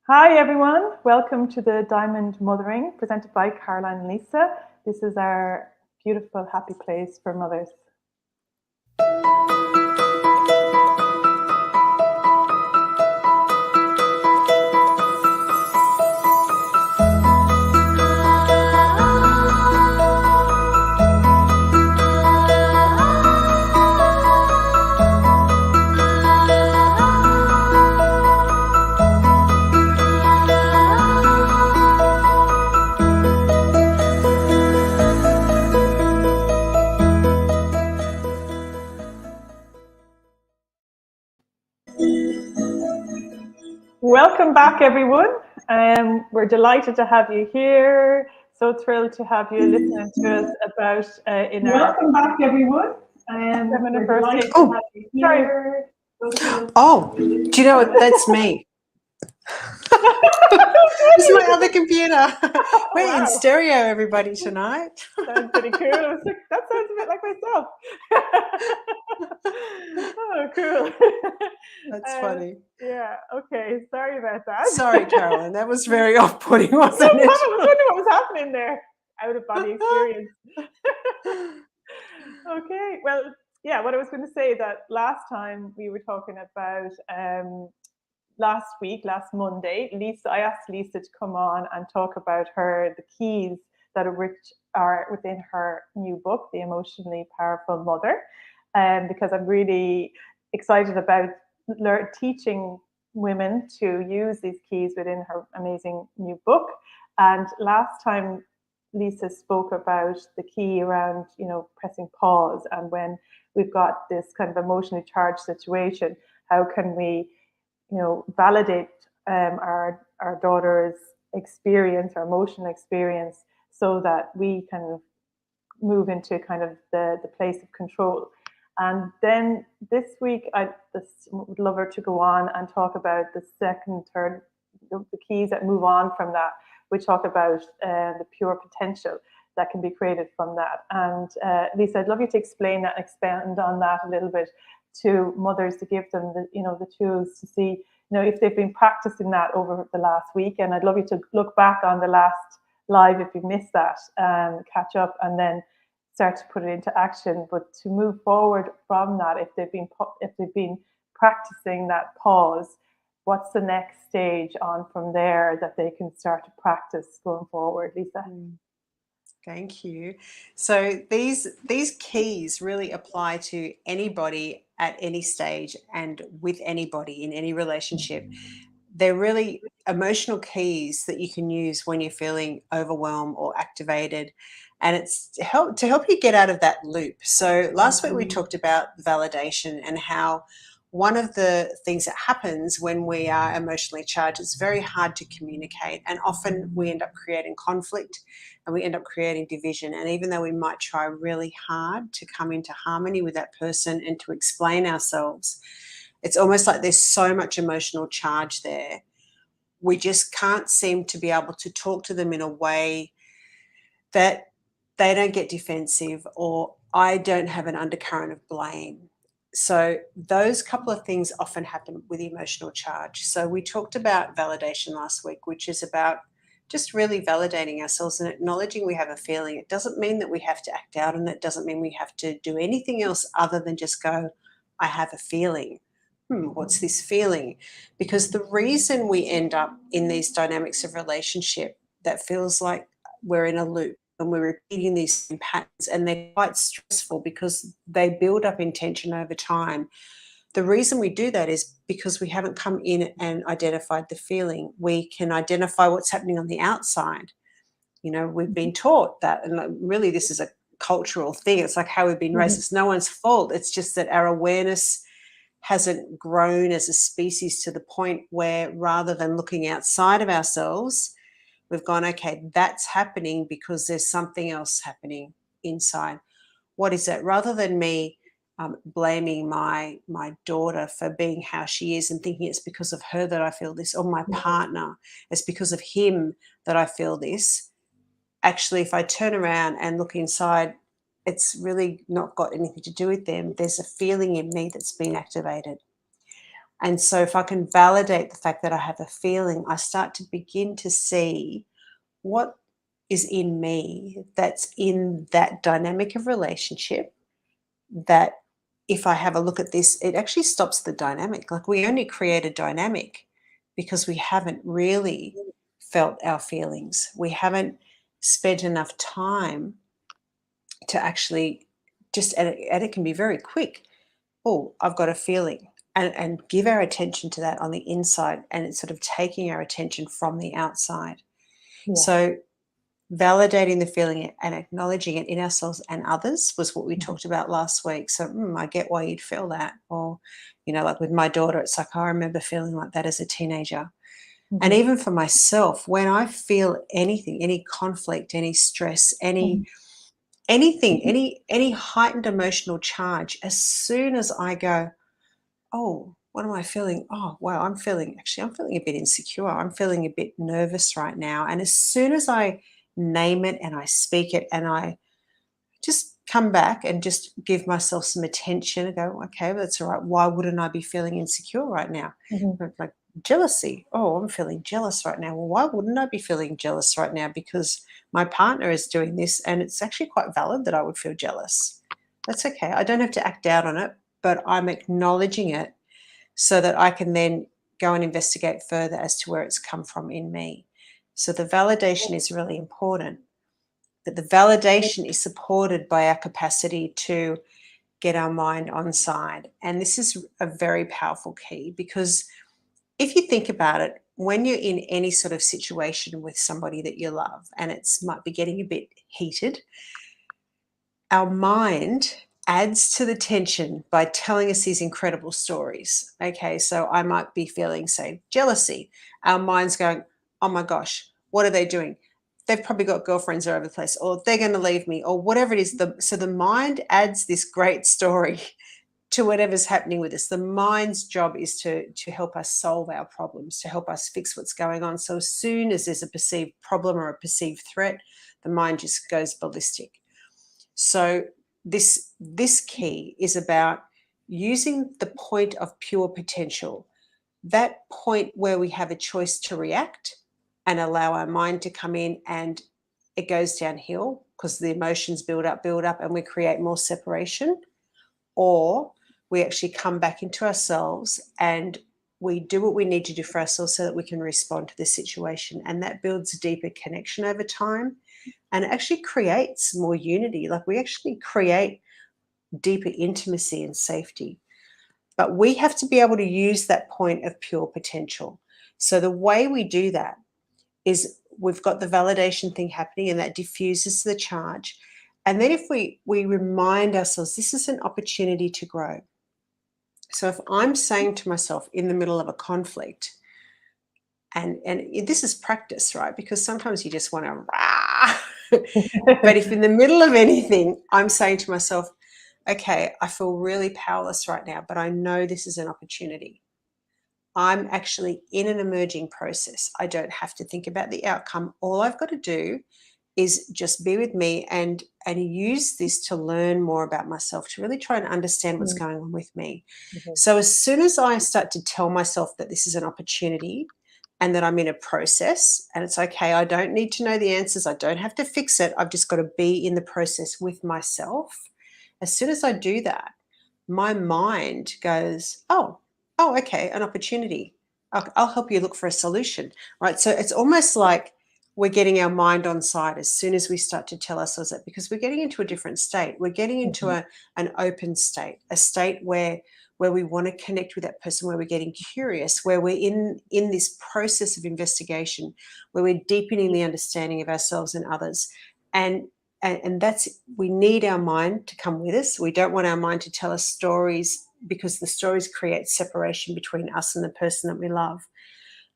Hi everyone, welcome to the Diamond Mothering presented by Caroline and Lisa. This is our beautiful happy place for mothers. Welcome back, everyone. We're delighted to have you here. So thrilled to have you listening to us about in our. Welcome back, everyone. We're delighted to have you here. Oh, do you know what? That's me. This is my other computer. We're in stereo, everybody, tonight. Sounds pretty cool. I was like, that sounds a bit like myself. Oh, cool. That's funny. Yeah, okay. Sorry about that. Sorry, Caroline. That was very off-putting, wasn't it? I was wondering what was happening there. Out-of-body experience. Okay, well, yeah, what I was going to say that last time we were talking about last Monday, I asked Lisa to come on and talk about the keys that are within her new book, The Emotionally Powerful Mother, because I'm really excited about teaching women to use these keys within her amazing new book. And last time Lisa spoke about the key around, pressing pause, and when we've got this kind of emotionally charged situation, how can we validate our daughter's experience, our emotional experience, so that we can move into kind of the place of control. And then this week, I would love her to go on and talk about the second, third, the keys that move on from that. We talk about the pure potential that can be created from that. And Lisa, I'd love you to explain that, expand on that a little bit to mothers, to give them the tools to see, if they've been practicing that over the last week. And I'd love you to look back on the last live if you missed that, and catch up, and then start to put it into action. But to move forward from that, if they've been practicing that pause, what's the next stage on from there that they can start to practice going forward, Lisa? Thank you. So these keys really apply to anybody at any stage and with anybody in any relationship. They're really emotional keys that you can use when you're feeling overwhelmed or activated, and it's to help you get out of that loop. So last week we talked about validation and how one of the things that happens when we are emotionally charged, it's very hard to communicate, and often we end up creating conflict and we end up creating division. And even though we might try really hard to come into harmony with that person and to explain ourselves, it's almost like there's so much emotional charge there. We just can't seem to be able to talk to them in a way that they don't get defensive, or I don't have an undercurrent of blame. So those couple of things often happen with emotional charge. So we talked about validation last week, which is about just really validating ourselves and acknowledging we have a feeling. It doesn't mean that we have to act out, and it doesn't mean we have to do anything else other than just go, I have a feeling. What's this feeling? Because the reason we end up in these dynamics of relationship that feels like we're in a loop and we're repeating these patterns, and they're quite stressful because they build up in tension over time. The reason we do that is because we haven't come in and identified the feeling. We can identify what's happening on the outside. We've been taught that, and really this is a cultural thing. It's like how we've been raised. It's no one's fault. It's just that our awareness hasn't grown as a species to the point where, rather than looking outside of ourselves, we've gone, okay, that's happening because there's something else happening inside. What is that? Rather than me blaming my daughter for being how she is and thinking it's because of her that I feel this, or my partner, it's because of him that I feel this. Actually, if I turn around and look inside, it's really not got anything to do with them. There's a feeling in me that's been activated. And so if I can validate the fact that I have a feeling, I start to begin to see what is in me that's in that dynamic of relationship, that if I have a look at this, it actually stops the dynamic. Like, we only create a dynamic because we haven't really felt our feelings. We haven't spent enough time to actually just, and it can be very quick. Oh, I've got a feeling. And give our attention to that on the inside, and it's sort of taking our attention from the outside. Yeah. So validating the feeling and acknowledging it in ourselves and others was what we talked about last week. So I get why you'd feel that. Or, like with my daughter, it's like, I remember feeling like that as a teenager. And even for myself, when I feel anything, any conflict, any stress, anything, any heightened emotional charge, as soon as I go, oh, what am I feeling? Oh, wow, I'm feeling a bit insecure. I'm feeling a bit nervous right now. And as soon as I name it and I speak it and I just come back and just give myself some attention and go, okay, well, that's all right. Why wouldn't I be feeling insecure right now? Like jealousy. Oh, I'm feeling jealous right now. Well, why wouldn't I be feeling jealous right now? Because my partner is doing this, and it's actually quite valid that I would feel jealous. That's okay. I don't have to act out on it, but I'm acknowledging it so that I can then go and investigate further as to where it's come from in me. So the validation is really important, but the validation is supported by our capacity to get our mind on side. And this is a very powerful key, because if you think about it, when you're in any sort of situation with somebody that you love and it's might be getting a bit heated, our mind adds to the tension by telling us these incredible stories. Okay, so I might be feeling, say, jealousy. Our mind's going, oh my gosh, what are they doing? They've probably got girlfriends all over the place, or they're going to leave me, or whatever it is. So the mind adds this great story to whatever's happening with us. The mind's job is to help us solve our problems, to help us fix what's going on. So as soon as there's a perceived problem or a perceived threat, the mind just goes ballistic. So this key is about using the point of pure potential, that point where we have a choice to react and allow our mind to come in, and it goes downhill because the emotions build up, and we create more separation. Or we actually come back into ourselves and we do what we need to do for ourselves so that we can respond to the situation. And that builds a deeper connection over time, and it actually creates more unity. Like, we actually create deeper intimacy and safety. But we have to be able to use that point of pure potential. So the way we do that is we've got the validation thing happening, and that diffuses the charge. And then if we remind ourselves, this is an opportunity to grow. So if I'm saying to myself in the middle of a conflict, and this is practice, right? Because sometimes you just want to rah. But if in the middle of anything, I'm saying to myself, okay, I feel really powerless right now, but I know this is an opportunity. I'm actually in an emerging process. I don't have to think about the outcome. All I've got to do is just be with me and use this to learn more about myself, to really try and understand what's going on with me. So as soon as I start to tell myself that this is an opportunity and that I'm in a process, and it's okay, I don't need to know the answers, I don't have to fix it, I've just got to be in the process with myself. As soon as I do that, my mind goes, oh, okay, an opportunity. I'll help you look for a solution, right? So it's almost like we're getting our mind on side as soon as we start to tell ourselves that, because we're getting into a different state. We're getting into an open state, a state where we want to connect with that person, where we're getting curious, where we're in this process of investigation, where we're deepening the understanding of ourselves and others. And that's, we need our mind to come with us. We don't want our mind to tell us stories, because the stories create separation between us and the person that we love.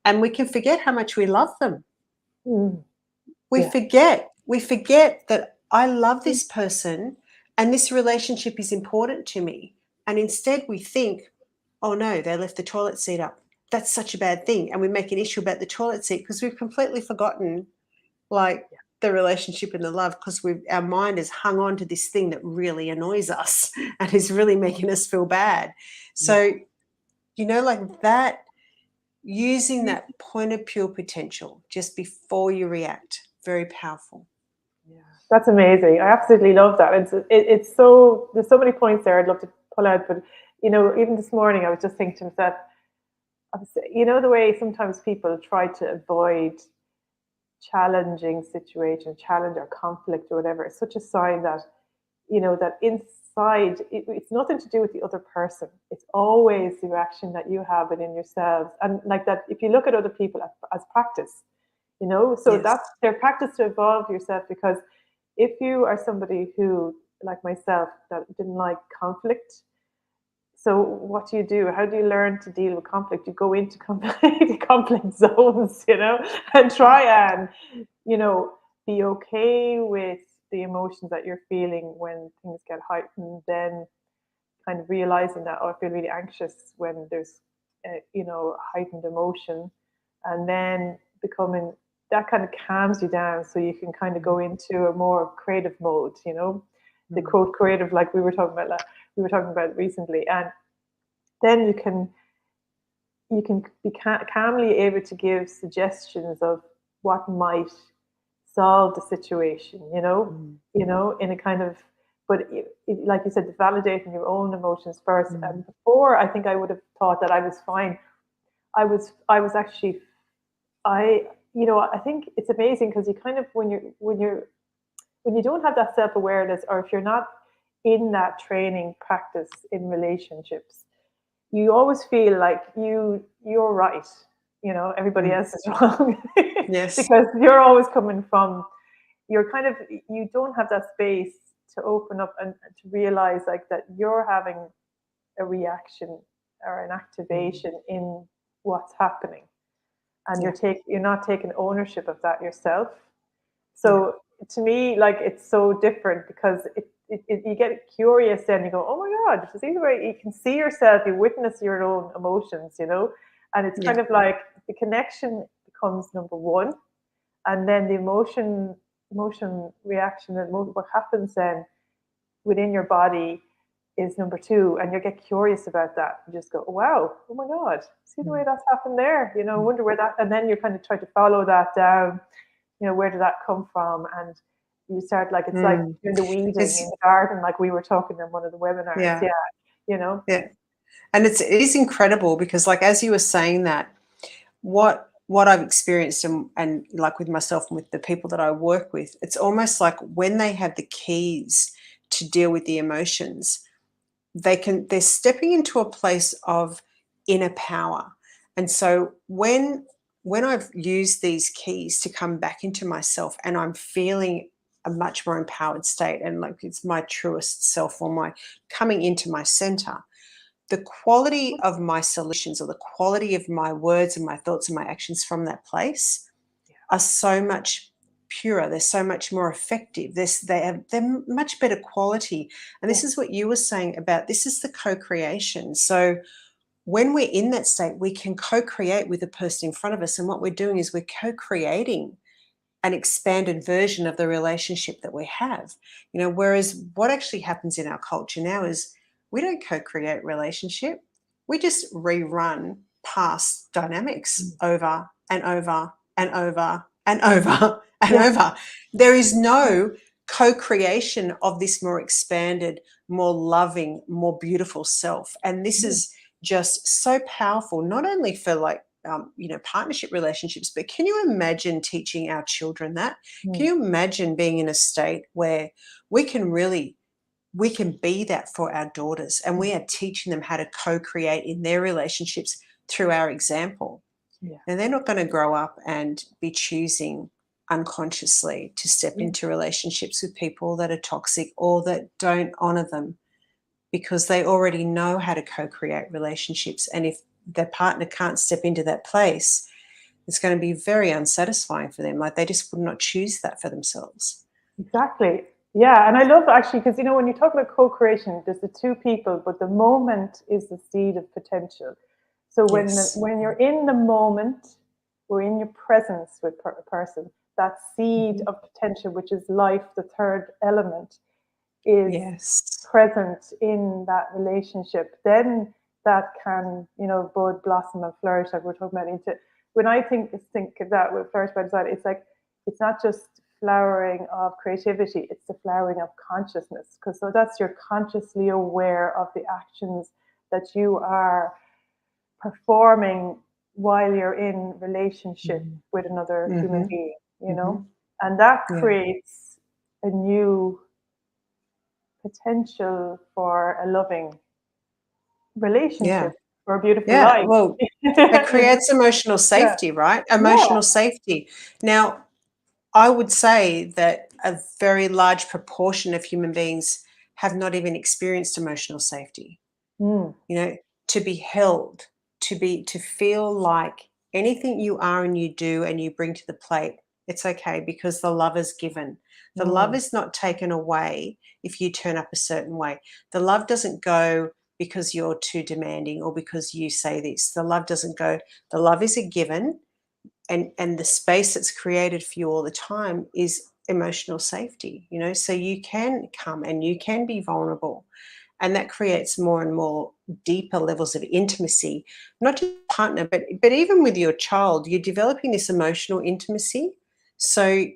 And we can forget how much we love them. We forget that I love this person and this relationship is important to me. And instead we think, oh no, they left the toilet seat up. That's such a bad thing. And we make an issue about the toilet seat because we've completely forgotten the relationship and the love, because our mind has hung on to this thing that really annoys us and is really making us feel bad. So You know, like that, using that point of pure potential just before you react. Very powerful. Yeah, that's amazing. I absolutely love that. It's so, there's so many points there I'd love to pull out, but you know, even this morning I was just thinking to myself, you know, the way sometimes people try to avoid challenging situation, challenge or conflict or whatever, it's such a sign that, you know, that inside it's nothing to do with the other person. It's always the reaction that you have within yourselves. And like that, if you look at other people as practice, you know, so Yes. that's their practice to evolve yourself. Because if you are somebody who, like myself, that didn't like conflict, so what do? How do you learn to deal with conflict? You go into conflict zones, you know, and try and, you know, be okay with the emotions that you're feeling when things get heightened. Then kind of realizing that, oh, I feel really anxious when there's, you know, heightened emotion, and then becoming, that kind of calms you down, so you can kind of go into a more creative mode. You know, the quote creative, like we were talking about recently, and then you can be calmly able to give suggestions of what might solve the situation, you know, in a kind of, but like you said, validating your own emotions first. And before, I think I would have thought that I was fine. I was actually, you know, I think it's amazing because you kind of, when you don't have that self awareness, or if you're not in that training practice in relationships, you always feel like you're right. You know, everybody else is wrong Yes. because you're always coming from, you're kind of, you don't have that space to open up and to realize like that you're having a reaction or an activation in what's happening, and Yeah. you're not taking ownership of that yourself. So to me, like, it's so different because you get curious, and you go, oh my God, see the way you can see yourself, you witness your own emotions, you know, and it's Yeah. kind of like the connection becomes number one, and then the emotion reaction, and what happens then within your body is number two, and you get curious about that. You just go, oh, wow, oh my God, see the way that's happened there, you know, wonder where that, and then you kind of try to follow that down, you know, where did that come from? And you start, like, it's like doing the weeding in It's the garden, like we were talking in one of the webinars. yeah. Yeah, you know. Yeah. And it is incredible because, like, as you were saying that, what I've experienced, and like with myself and with the people that I work with, it's almost like when they have the keys to deal with the emotions, they're stepping into a place of inner power. And so when I've used these keys to come back into myself and I'm feeling a much more empowered state, and like it's my truest self, or my coming into my center, the quality of my solutions, or the quality of my words and my thoughts and my actions from that place, are so much purer. They're so much more effective. They're much better quality. And Yeah, this is what you were saying about, this is the co-creation. So when we're in that state, we can co-create with the person in front of us. And what we're doing is we're co-creating an expanded version of the relationship that we have. You know, whereas what actually happens in our culture now is we don't co-create relationship. We just rerun past dynamics over and over and over and over and yeah, over. There is no co-creation of this more expanded, more loving, more beautiful self. And this is just so powerful, not only for like you know, partnership relationships, but can you imagine teaching our children that? Can you imagine being in a state where we can be that for our daughters, and we are teaching them how to co-create in their relationships through our example? yeah, And they're not going to grow up and be choosing unconsciously to step yeah. into relationships with people that are toxic or that don't honor them, because they already know how to co-create relationships. And if their partner can't step into that place, it's going to be very unsatisfying for them. Like they just would not choose that for themselves. Exactly. Yeah, and I love, actually, because, you know, when you talk about co-creation, there's the two people, but the moment is the seed of potential. So Yes. when you're in the moment, we're in your presence with a person, that seed of potential, which is life, the third element, is Yes. present in that relationship. Then that can, you know, bud, blossom, and flourish, like we're talking about. Into when I think of that with Flourish by Design, it's like it's not just flowering of creativity; it's the flowering of consciousness. Because so that's you're consciously aware of the actions that you are performing while you're in relationship with another human being. You know, and that creates a new potential for a loving relationship, for a beautiful life. Well, it creates emotional Yeah, safety, right? yeah. Emotional safety. Now, I would say that a very large proportion of human beings have not even experienced emotional safety. Mm, You know, to be held, to feel like anything you are and you do and you bring to the plate, it's okay because the love is given. The love mm, is not taken away if you turn up a certain way. The love doesn't go because you're too demanding or because you say this. The love doesn't go. The love is a given, and the space that's created for you all the time is emotional safety, you know, so you can come and you can be vulnerable, and that creates more and more deeper levels of intimacy, not just partner but even with your child. You're developing this emotional intimacy, so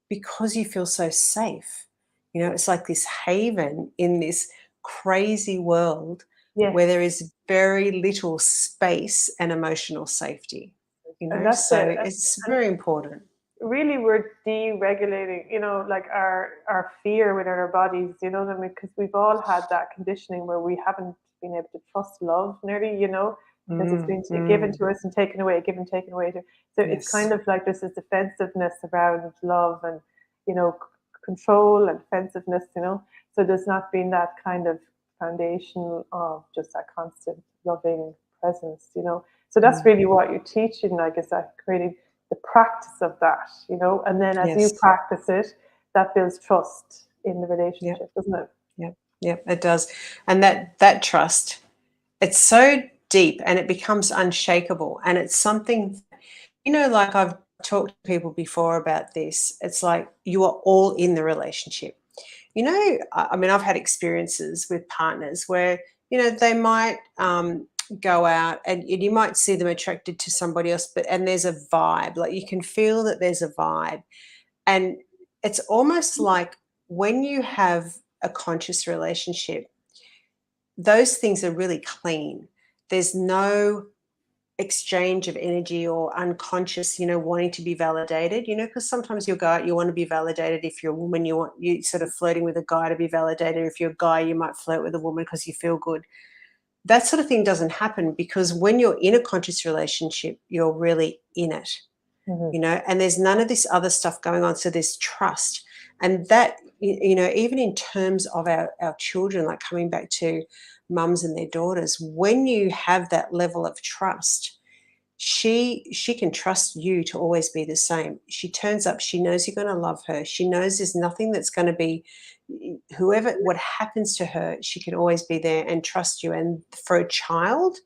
because you feel so safe, you know, it's like this haven in this crazy world yes, where there is very little space and emotional safety, you and know, that's it. so it's And very important. really, we're deregulating, you know, like our fear within our bodies. You know what I mean? Because we've all had that conditioning where we haven't been able to trust love, nearly. You know, because it's been given to us and taken away, given, taken away. So it's kind Yes. of like there's this defensiveness around love and, you know, control and defensiveness. You know, so there's not been that kind of foundation of just that constant loving presence. You know, so that's Mm. really what you're teaching, like, is that creating the practice of that, you know, and then as you Yes. practice it, that builds trust in the Yeah. relationship, doesn't it? Yeah. Yeah, it does. And that trust, it's so deep and it becomes unshakable, and it's something, you know, like I've talked to people before about this. It's like you are all in the relationship. You know, I mean, I've had experiences with partners where, you know, they might go out and you might see them attracted to somebody else, and there's a vibe, like you can feel that there's a vibe. And it's almost like when you have a conscious relationship, those things are really clean. There's no exchange of energy or unconscious, you know, wanting to be validated, you know, because sometimes you'll go out, you want to be validated. If you're a woman, you sort of flirting with a guy to be validated. If you're a guy, you might flirt with a woman because you feel good. That sort of thing doesn't happen, because when you're in a conscious relationship, you're really in it, Mm-hmm. you know, and there's none of this other stuff going on. So there's trust. And that, you know, even in terms of our children, like coming back to mums and their daughters, when you have that level of trust, she can trust you to always be the same. She turns up, she knows you're going to love her. She knows there's nothing that's going to be, whoever, what happens to her, she can always be there and trust you. And for a child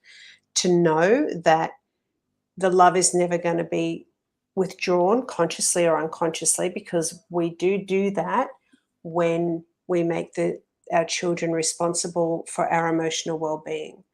to know that the love is never going to be withdrawn consciously or unconsciously, because we do that when we make our children responsible for our emotional well-being.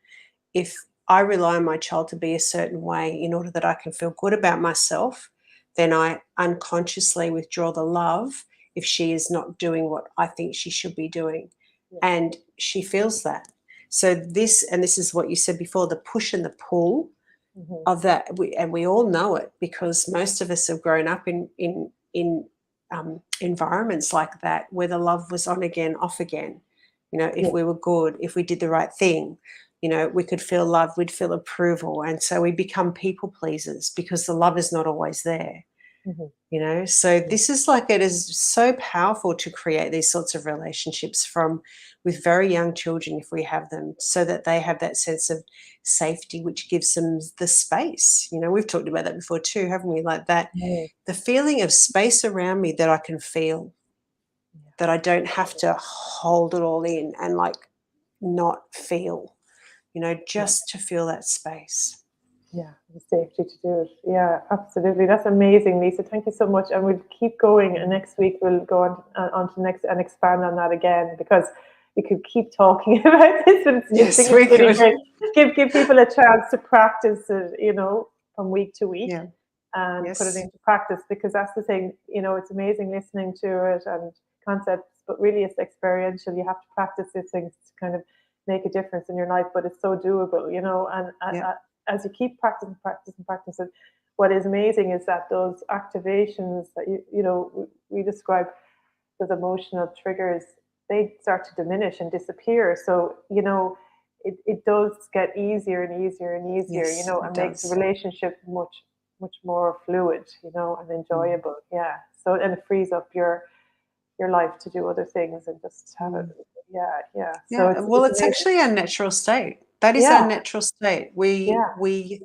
If I rely on my child to be a certain way in order that I can feel good about myself, then I unconsciously withdraw the love if she is not doing what I think she should be doing. Yeah. And she feels that. So this is what you said before, the push and the pull Mm-hmm. of that, and we all know it because most of us have grown up in environments like that, where the love was on again, off again. You know, if Yeah. we were good, if we did the right thing, you know, we could feel love, we'd feel approval, and so we become people pleasers because the love is not always there. Mm-hmm. You know, so this is like, it is so powerful to create these sorts of relationships from with very young children, if we have them, so that they have that sense of safety, which gives them the space. You know, we've talked about that before too, haven't we? Like that, Mm-hmm. the feeling of space around me that I can feel, Yeah. that I don't have to hold it all in and like not feel, you know, just to feel that space. Yeah, the safety to do it. Yeah, absolutely. That's amazing, Lisa. Thank you so much. And we'll keep going. And next week we'll go on to next and expand on that again, because we could keep talking about this, but Yes, it's we really could. great. Give people a chance to practice it, from week to week, Yeah. and put it Yes. into practice, because that's the thing. It's amazing listening to it and concepts, but really it's experiential. You have to practice these things to kind of make a difference in your life, but it's so doable, and Yeah. as you keep practicing, what is amazing is that those activations that we describe, those emotional triggers, they start to diminish and disappear. So it does get easier and easier and easier, Yes, it and makes the does. relationship much more fluid, and Mm. enjoyable. Yeah. So, and it frees up your life to do other things and just have it. Mm. Yeah. So Yeah. Well, it's it's amazing. actually our natural state. That is our Yeah. natural state. We Yeah. we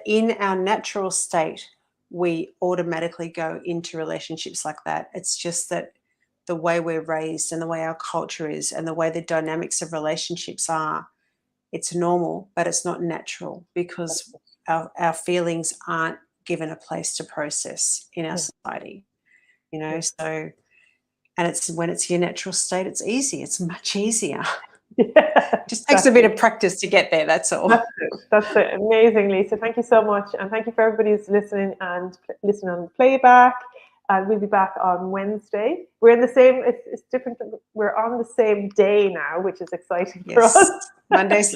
in our natural state, we automatically go into relationships like that. It's just that the way we're raised and the way our culture is and the way the dynamics of relationships are, it's normal, but it's not natural because our feelings aren't given a place to process in our Yeah. society, Yeah. so, and it's when it's your natural state, it's easy. It's much easier. Yeah, Just takes a bit exactly. of practice to get there. That's all. That's it. That's it. Amazing, Lisa. Thank you so much. And thank you for everybody who's listening and listening on the playback. And we'll be back on Wednesday. We're in the same, it's different. We're on the same day now, which is exciting for us. Yes. Mondays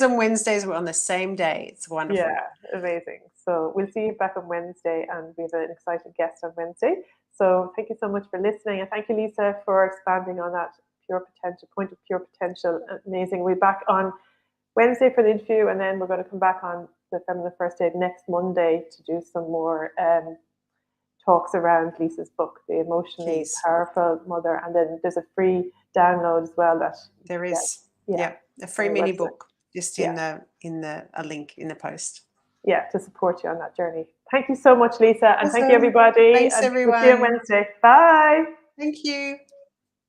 and Wednesdays were on the same day. It's wonderful. Yeah, amazing. So we'll see you back on Wednesday, and we have an exciting guest on Wednesday. So thank you so much for listening. And thank you, Lisa, for expanding on that point of pure potential. Amazing. We'll be back on Wednesday for the interview, and then we're going to come back on the Feminine First Aid next Monday to do some more talks around Lisa's book, The Emotionally Keys. Powerful Mother. And then there's a free download as well that There yeah, is. yeah, A free on our mini website. book just Yeah. in the a link in the post. Yeah, to support you on that journey. Thank you so much, Lisa, and thank you, Awesome. everybody. Thanks, And we'll see you on everyone. Wednesday. Bye. Thank you.